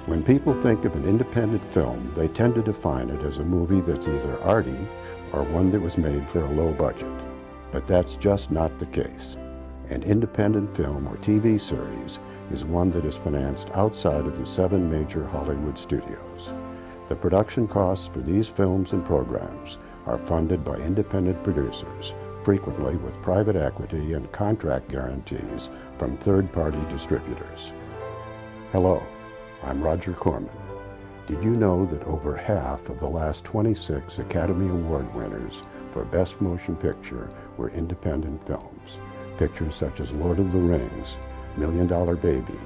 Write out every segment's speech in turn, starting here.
When people think of an independent film, they tend to define it as a movie that's either arty or one that was made for a low budget. But that's just not the case. An independent film or TV series is one that is financed outside of the 7 major Hollywood studios. The production costs for these films and programs are funded by independent producers, frequently with private equity and contract guarantees from third-party distributors. Hello, I'm Roger Corman. Did you know that over half of the last 26 Academy Award winners for Best Motion Picture were independent films? Pictures such as Lord of the Rings, $1 Million Baby,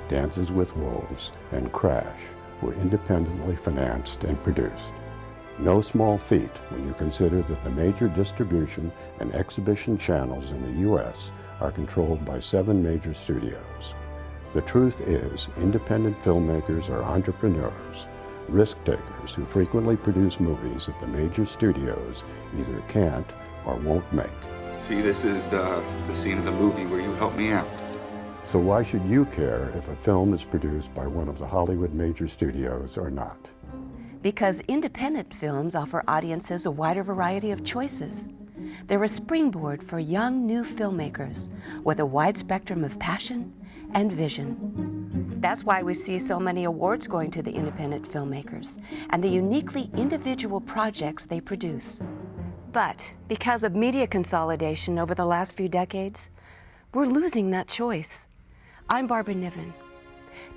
Dances with Wolves, and Crash were independently financed and produced. No small feat when you consider that the major distribution and exhibition channels in the U.S. are controlled by 7 major studios. The truth is, independent filmmakers are entrepreneurs, risk-takers who frequently produce movies that the major studios either can't or won't make. See, this is the scene of the movie where you help me out. So why should you care if a film is produced by one of the Hollywood major studios or not? Because independent films offer audiences a wider variety of choices. They're a springboard for young, new filmmakers with a wide spectrum of passion and vision. That's why we see so many awards going to the independent filmmakers and the uniquely individual projects they produce. But because of media consolidation over the last few decades, we're losing that choice. I'm Barbara Niven.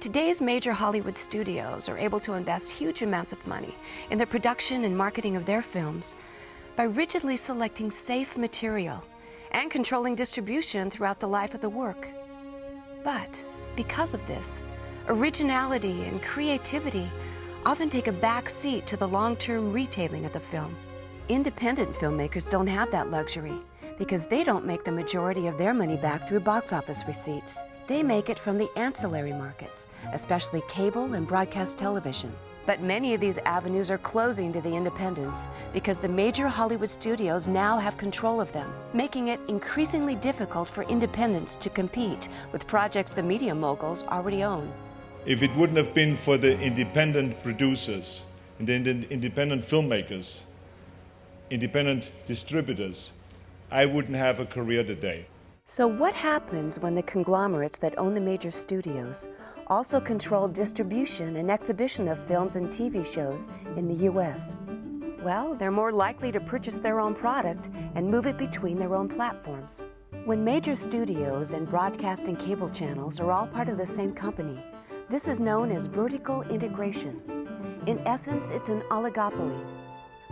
Today's major Hollywood studios are able to invest huge amounts of money in the production and marketing of their films by rigidly selecting safe material and controlling distribution throughout the life of the work. But because of this, originality and creativity often take a back seat to the long-term retailing of the film. Independent filmmakers don't have that luxury because they don't make the majority of their money back through box office receipts. They make it from the ancillary markets, especially cable and broadcast television. But many of these avenues are closing to the independents because the major Hollywood studios now have control of them, making it increasingly difficult for independents to compete with projects the media moguls already own. If it wouldn't have been for the independent producers and the independent filmmakers, independent distributors, I wouldn't have a career today. So what happens when the conglomerates that own the major studios also control distribution and exhibition of films and TV shows in the U.S.? Well, they're more likely to purchase their own product and move it between their own platforms. When major studios and broadcast and cable channels are all part of the same company, this is known as vertical integration. In essence, it's an oligopoly.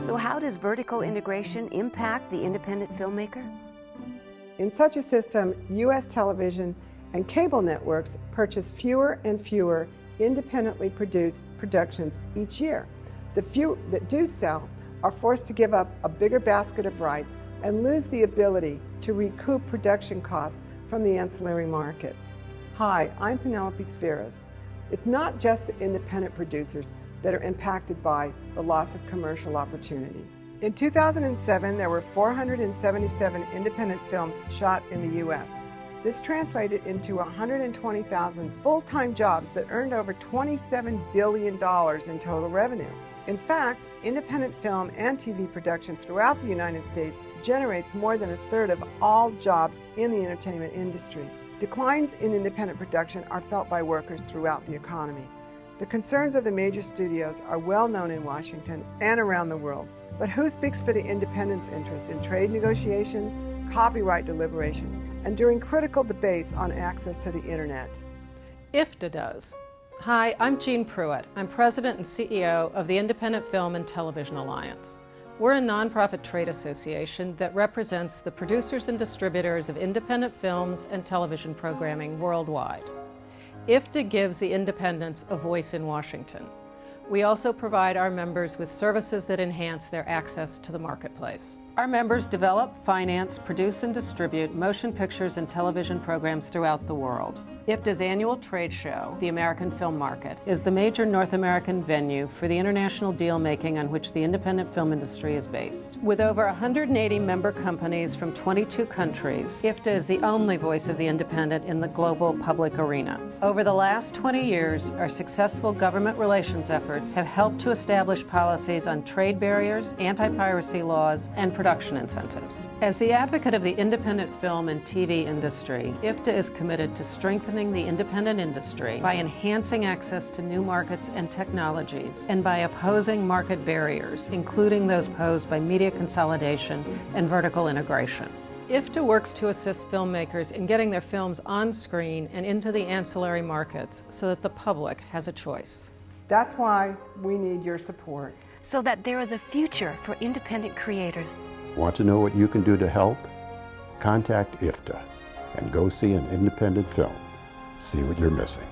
So how does vertical integration impact the independent filmmaker? In such a system, U.S. television and cable networks purchase fewer and fewer independently produced productions each year. The few that do sell are forced to give up a bigger basket of rights and lose the ability to recoup production costs from the ancillary markets. Hi, I'm Penelope Spheris. It's not just the independent producers that are impacted by the loss of commercial opportunity. In 2007, there were 477 independent films shot in the U.S. This translated into 120,000 full-time jobs that earned over $27 billion in total revenue. In fact, independent film and TV production throughout the United States generates more than a third of all jobs in the entertainment industry. Declines in independent production are felt by workers throughout the economy. The concerns of the major studios are well known in Washington and around the world. But who speaks for the independents' interest in trade negotiations, copyright deliberations, and during critical debates on access to the internet? IFTA does. Hi, I'm Jean Pruitt. I'm president and CEO of the Independent Film and Television Alliance. We're a nonprofit trade association that represents the producers and distributors of independent films and television programming worldwide. IFTA gives the independents a voice in Washington. We also provide our members with services that enhance their access to the marketplace. Our members develop, finance, produce, and distribute motion pictures and television programs throughout the world. IFTA's annual trade show, the American Film Market, is the major North American venue for the international deal-making on which the independent film industry is based. With over 180 member companies from 22 countries, IFTA is the only voice of the independent in the global public arena. Over the last 20 years, our successful government relations efforts have helped to establish policies on trade barriers, anti-piracy laws, and production incentives. As the advocate of the independent film and TV industry, IFTA is committed to strengthening the independent industry by enhancing access to new markets and technologies, and by opposing market barriers, including those posed by media consolidation and vertical integration. IFTA works to assist filmmakers in getting their films on screen and into the ancillary markets so that the public has a choice. That's why we need your support. So that there is a future for independent creators. Want to know what you can do to help? Contact IFTA and go see an independent film. See what you're missing.